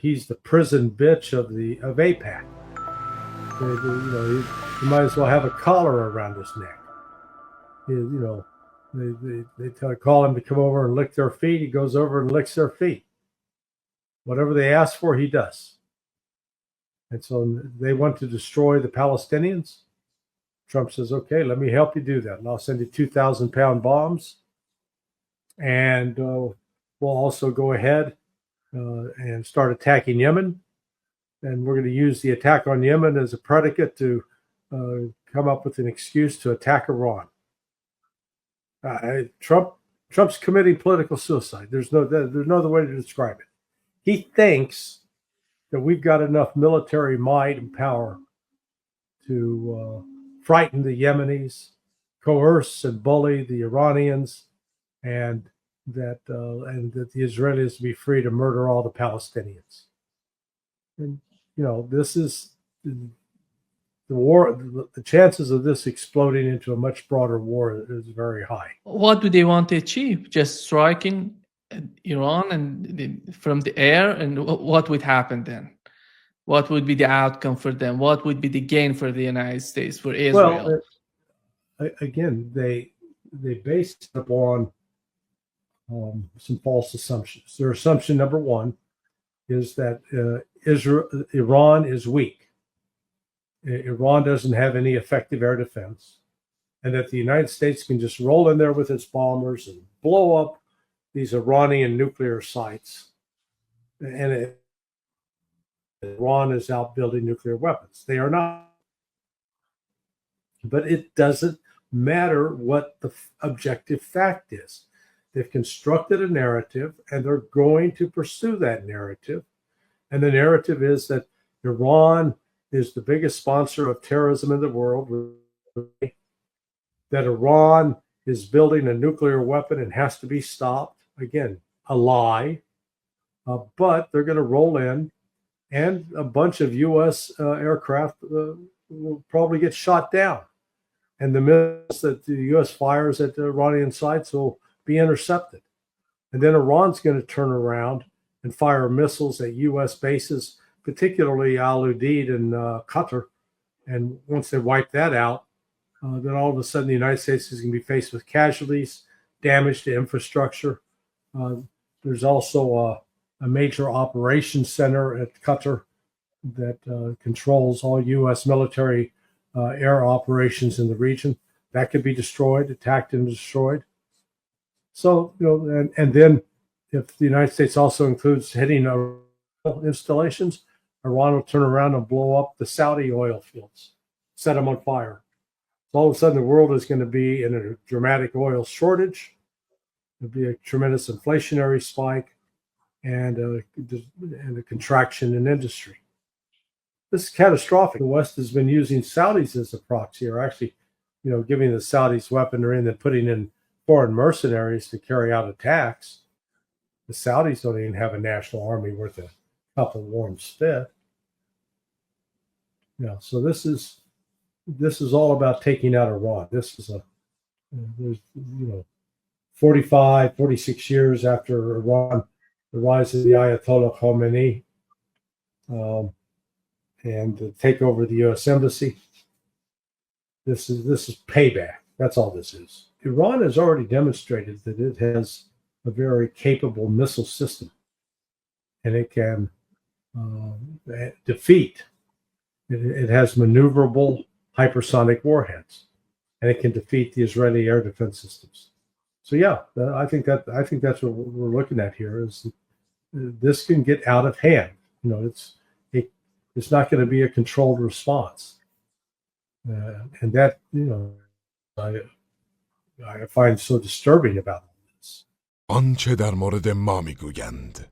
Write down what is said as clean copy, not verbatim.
he's the prison bitch of AIPAC. You might as well have a collar around his neck. They call him to come over and lick their feet. He goes over and licks their feet. Whatever they ask for, he does. And so they want to destroy the Palestinians. Trump says, okay, let me help you do that. And I'll send you 2,000-pound bombs. And we'll also go ahead and start attacking Yemen. And we're going to use the attack on Yemen as a predicate to come up with an excuse to attack Iran. Trump's committing political suicide. There's no other way to describe it. He thinks that we've got enough military might and power to frighten the Yemenis, coerce and bully the Iranians, and that the Israelis be free to murder all the Palestinians. And this is the war. The chances of this exploding into a much broader war is very high. What do they want to achieve? Just striking Iran and from the air, and what would happen then? What would be the outcome for them? What would be the gain for the United States, for Israel? Well, again, they based it upon some false assumptions. Their assumption number one is that Iran is weak. Iran doesn't have any effective air defense, and that the United States can just roll in there with its bombers and blow up these Iranian nuclear sites. And Iran is out building nuclear weapons. They are not. But it doesn't matter what the objective fact is. They've constructed a narrative, and they're going to pursue that narrative. And the narrative is that Iran is the biggest sponsor of terrorism in the world, that Iran is building a nuclear weapon and has to be stopped. Again, a lie. But they're going to roll in, and a bunch of U.S. aircraft will probably get shot down. And the missiles that the U.S. fires at the Iranian sites will be intercepted. And then Iran's going to turn around and fire missiles at U.S. bases, particularly Al Udeid in Qatar. And once they wipe that out, then all of a sudden the United States is going to be faced with casualties, damage to infrastructure. There's also a major operations center at Qatar that controls all U.S. military air operations in the region. That could be destroyed, attacked and destroyed. So, and then if the United States also includes hitting installations, Iran will turn around and blow up the Saudi oil fields, set them on fire. So all of a sudden the world is going to be in a dramatic oil shortage. There'll be a tremendous inflationary spike and a contraction in industry. This is catastrophic. The West has been using Saudis as a proxy, or actually, giving the Saudis weaponry and then putting in foreign mercenaries to carry out attacks. The Saudis don't even have a national army worth a cup of warm spit. So this is all about taking out Iran. This is 46 years after Iran, the rise of the Ayatollah Khomeini, and the takeover of the U.S. Embassy. This is payback. That's all this is. Iran has already demonstrated that it has a very capable missile system, and it can defeat. It has maneuverable hypersonic warheads, and it can defeat the Israeli air defense systems. So I think that's what we're looking at here. Is this can get out of hand? It's not going to be a controlled response, and that I find so disturbing about this. آنچه در مورد ما میگویند